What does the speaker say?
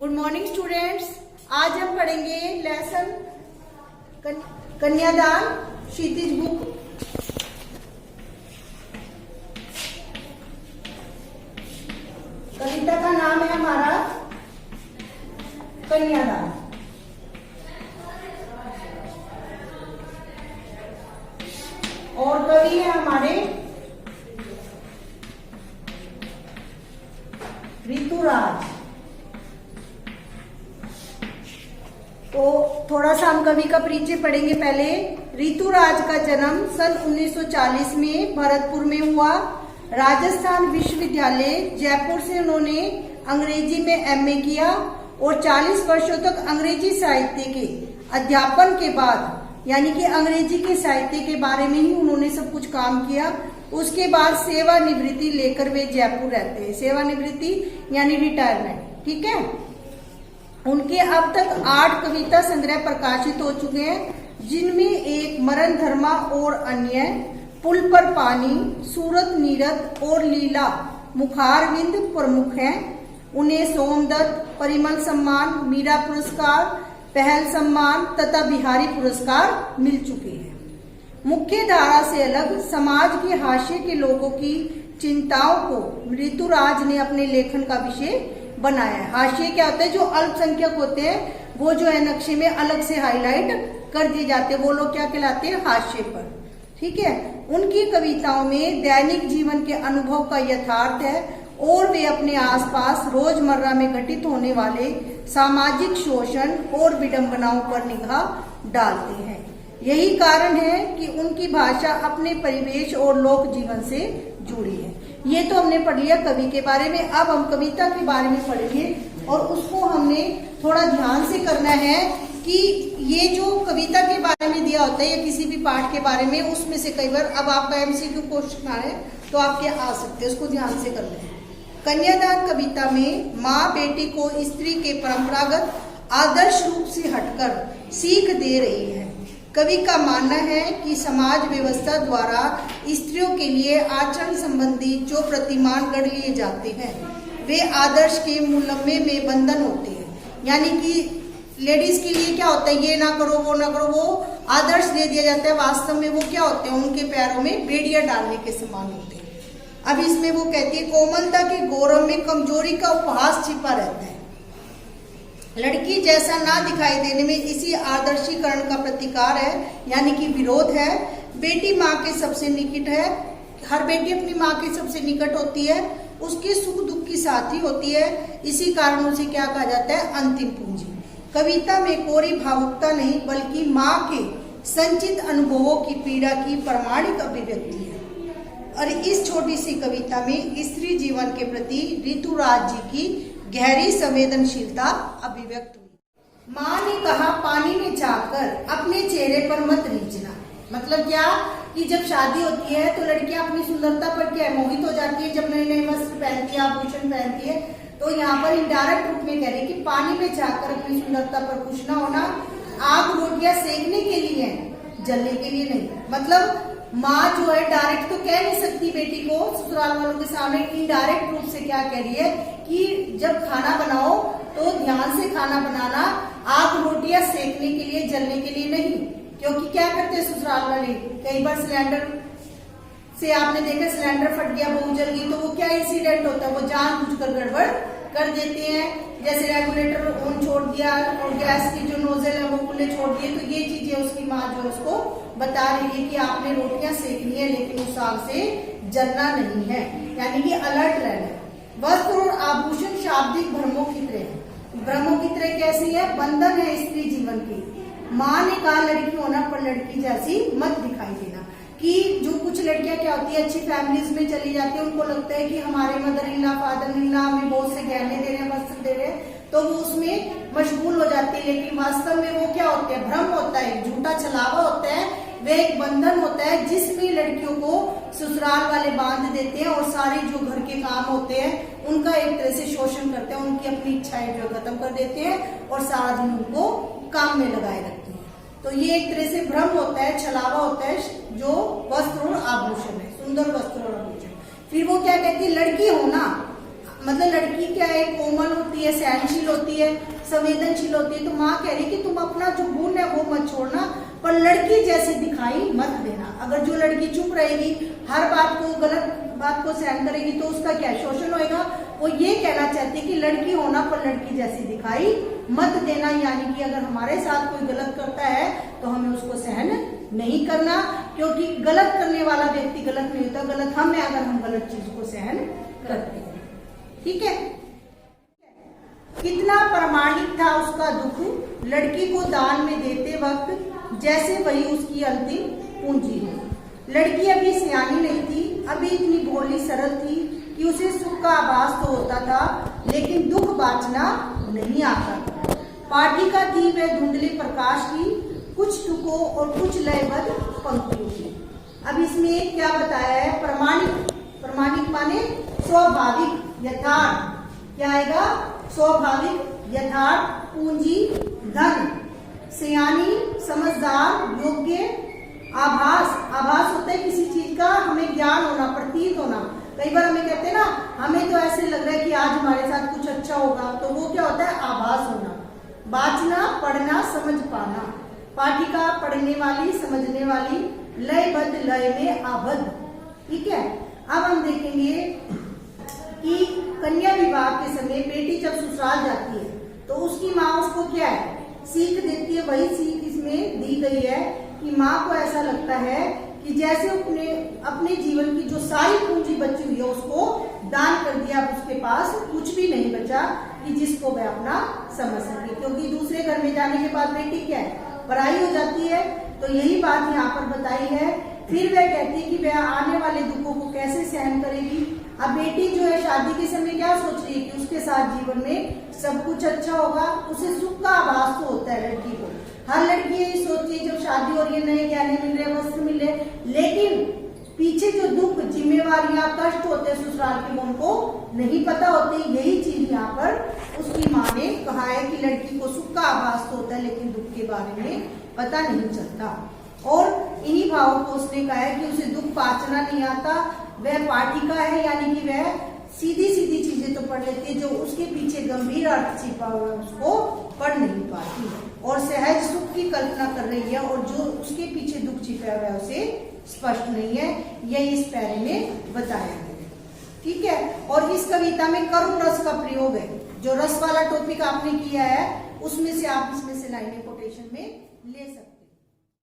Good morning students. आज हम पढ़ेंगे लेसन कन्यादान क्षितिज बुक। कविता का नाम है हमारा कन्यादान। और कवि है हमारे ऋतुराज। तो थोड़ा सा हम कवि का परिचय पढ़ेंगे। पहले ऋतुराज का जन्म सन 1940 में भरतपुर में हुआ। राजस्थान विश्वविद्यालय जयपुर से उन्होंने अंग्रेजी में एमए किया और 40 वर्षों तक अंग्रेजी साहित्य के अध्यापन के बाद यानी कि अंग्रेजी के साहित्य के बारे में ही उन्होंने सब कुछ काम किया। उसके बाद सेवानिवृत्ति लेकर वे जयपुर रहते हैं। सेवानिवृत्ति यानी रिटायरमेंट, ठीक है। उनके अब तक 8 कविता संग्रह प्रकाशित हो चुके हैं, जिनमें एक मरण धर्मा और अन्य, पुल पर पानी, सूरत नीरद और लीला मुखारविंद प्रमुख हैं। उन्हें सोमदत्त, परिमल सम्मान, मीरा पुरस्कार, पहल सम्मान तथा बिहारी पुरस्कार मिल चुके हैं। मुख्य धारा से अलग समाज के हाशिए के लोगों की चिंताओं को ऋतुराज ने अपने लेखन का विषय बनाया है। हाशिए क्या होते हैं? जो अल्पसंख्यक होते हैं वो जो है नक्शे में अलग से हाईलाइट कर दिए जाते हैं, वो लोग क्या कहलाते हैं? हाशिए पर, ठीक है। उनकी कविताओं में दैनिक जीवन के अनुभव का यथार्थ है और वे अपने आसपास रोजमर्रा में घटित होने वाले सामाजिक शोषण और विडंबनाओं पर निगाह डालते हैं। यही कारण है कि उनकी भाषा अपने परिवेश और लोक जीवन से जुड़ी है। ये तो हमने पढ़ लिया कवि के बारे में। अब हम कविता के बारे में पढ़ेंगे और उसको हमने थोड़ा ध्यान से करना है कि ये जो कविता के बारे में दिया होता है या किसी भी पाठ के बारे में, उसमें से कई बार अब आपका एमसीक्यू क्वेश्चन आ रहा है तो आपके आ सकते हैं, उसको ध्यान से कर लें। कन्यादान कविता में माँ बेटी को स्त्री के परंपरागत आदर्श रूप से हटकर सीख दे रही है। कवि का मानना है कि समाज व्यवस्था द्वारा स्त्रियों के लिए आचरण संबंधी जो प्रतिमान गढ़ लिए जाते हैं वे आदर्श के मुलम्मे में बंधन होते हैं। यानी कि लेडीज के लिए क्या होता है? ये ना करो, वो ना करो, वो आदर्श दे दिया जाता है। वास्तव में वो क्या होते हैं? उनके पैरों में बेड़ियां डालने के समान होते हैं। अब इसमें वो कहती है कोमलता के गौरव में कमजोरी का उपहास छिपा रहता है। लड़की जैसा ना दिखाई देने में इसी आदर्शीकरण का प्रतिकार है, यानी कि विरोध है। बेटी माँ के सबसे निकट है। हर बेटी अपनी माँ के सबसे निकट होती है, उसके सुख दुख की साथी होती है। इसी कारण उसे क्या कहा जाता है? अंतिम पूंजी। कविता में कोरी भावुकता नहीं बल्कि माँ के संचित अनुभवों की पीड़ा की प्रमाणिक अभिव्यक्ति है। और इस छोटी सी कविता में स्त्री जीवन के प्रति ऋतुराज जी की गहरी संवेदनशीलता अभिव्यक्त हुई। माँ ने कहा पानी में झांककर अपने चेहरे पर मत रीझना। मतलब क्या कि जब शादी होती है तो लड़कियां अपनी सुंदरता पर क्या मोहित हो जाती है। जब नए नए वस्त्र पहनती है, आभूषण पहनती है, तो यहाँ पर इनडायरेक्ट रूप में कह रहे हैं कि पानी में झांककर अपनी सुंदरता पर खुश न होना। आग रोटियां सेकने के लिए है, जलने के लिए नहीं। मतलब माँ जो है डायरेक्ट तो कह नहीं सकती बेटी को ससुराल वालों के सामने, इनडायरेक्ट रूप से क्या कह रही है कि जब खाना बनाओ तो ध्यान से खाना बनाना, आग रोटियां सेकने के लिए, जलने के लिए नहीं। क्योंकि क्या करते हैं ससुराल वाले, कई बार सिलेंडर से आपने देखा सिलेंडर फट गया, बहू जल गई, तो वो क्या इंसिडेंट होता है? वो जानबूझकर गड़बड़ कर देते हैं। जैसे रेगुलेटर ऑन छोड़ दिया और गैस की जो नोजल है वो खुले छोड़ दिए, तो ये चीजें उसकी माँ जो उसको बता रही है कि आपने रोटियां सेकनी है लेकिन उस आग से जलना नहीं है, यानी कि अलर्ट रहना है। वस्त्र और आभूषण शाब्दिक भ्रमों की तरह। भ्रमों की तरह कैसी है? बंधन है स्त्री जीवन की। माँ ने कहा लड़की होना पर लड़की जैसी मत दिखाई देना। कि जो कुछ लड़कियां क्या होती है अच्छी फैमिलीज में चली जाती है, उनको लगता है कि हमारे mother in law, father in law हमें बहुत से गहने दे रहे हैं, वस्त्र दे रहे हैं, तो वो उसमें मशगूल हो जाती है। लेकिन वास्तव में वो क्या होते हैं? भ्रम होता है, झूठा छलावा होता है। वे एक बंधन होता है जिसमें लड़कियों को ससुराल वाले बांध देते हैं और सारे जो घर के काम होते हैं उनका एक तरह से शोषण करते हैं, उनकी अपनी इच्छाएं जो खत्म कर देते हैं और सारा दिन उनको काम में लगाए रखते हैं। तो ये एक तरह से भ्रम होता है, छलावा होता है जो वस्त्र और आभूषण है, सुंदर वस्त्र और आभूषण। फिर वो क्या कहती है? लड़की होना मतलब लड़की क्या है, कोमल होती है, सहनशील होती है, संवेदनशील होती है। तो माँ कह रही कि तुम अपना जो गुण है वो मत छोड़ना, पर लड़की जैसे दिखाई मत देना। अगर जो लड़की चुप रहेगी, हर बात को, गलत बात को सहन करेगी, तो उसका क्या शोषण होएगा। वो ये कहना चाहती है कि लड़की होना पर लड़की जैसी दिखाई मत देना, यानी कि अगर हमारे साथ कोई गलत करता है तो हमें उसको सहन नहीं करना, क्योंकि गलत करने वाला व्यक्ति गलत नहीं होता, गलत हम है अगर हम गलत चीज को सहन करते हैं। ठीक है। कितना प्रामाणिक था उसका दुख, लड़की को दान में देते वक्त जैसे वही उसकी अंतिम पूंजी हो। लड़की अभी सियानी नहीं थी, अभी इतनी भोली सरल थी कि उसे सुख का आभास तो होता था, लेकिन दुख बांचना नहीं आता था। पाठिका थी वह धुंधले प्रकाश की, कुछ टुकों और कुछ लयबद्ध पंक्तियों की। अब इसमें क्या बताया है, प्रामाणिक, प्रामाणिक माने स्वाभाविक, यथार्थ। क्या आएगा, स्वाभाविक, यथार्थ, पूंजी, धन, सियानी, समझदार, योग्य, आभास। आभास होता है किसी चीज का हमें ज्ञान होना, प्रतीत होना। कई बार हमें कहते हैं ना, हमें तो ऐसे लग रहा है कि आज हमारे साथ कुछ अच्छा होगा, तो वो क्या होता है, आभास होना। बाँचना, पढ़ना, समझ पाना। पाठिका पढ़ने वाली, समझने वाली, लयबद्ध, लय में आबद्ध। ठीक है। अब हम देखेंगे कि कन्या विवाह के समय बेटी जब ससुराल जाती है तो उसकी माँ उसको क्या है, सीख देती है। वही सीख इसमें दी गई है कि माँ को ऐसा लगता है कि जैसे अपने जीवन की जो सारी पूंजी बची हुई है उसको दान कर दिया, अब उसके पास कुछ भी नहीं बचा कि जिसको वह अपना समझ सके। क्योंकि दूसरे घर में जाने के बाद बेटी क्या है, पराई हो जाती है। तो यही बात यहाँ पर बताई है। फिर वह कहती है कि वह आने वाले दुखों को कैसे सहन करेगी। अब बेटी जो है शादी के समय क्या सोच रही है कि उसके साथ जीवन में सब कुछ अच्छा होगा, उसे सुख का आभास तो होता है लड़की को। हर लड़की यही सोचती है जब शादी हो रही है, नए गहने मिल रहे, वस्त्र मिल रहे, लेकिन पीछे जो दुख, जिम्मेवारियां, कष्ट होते हैं ससुराल के, उनको नहीं पता होते। यही चीज यहाँ पर उसकी माँ ने कहा है कि लड़की को सुख का आभास तो होता है लेकिन दुख के बारे में पता नहीं चलता। और इन्हीं भावों को उसने कहा है कि उसे दुख बांचना नहीं आता। वह पाठिका है, यानी कि वह सीधी सीधी चीजें तो पढ़ लेती है, जो उसके पीछे गंभीर अर्थ छिपा हुआ है उसको पढ़ नहीं पाती, और सहज सुख की कल्पना कर रही है, और जो उसके पीछे दुख छिपा हुआ है उसे स्पष्ट नहीं है। यह इस पैरे में बताया गया है। ठीक है। और इस कविता में करुण रस का प्रयोग है। जो रस वाला टॉपिक आपने किया है उसमें से आप इसमें से लाइनें कोटेशन में ले सकते हैं।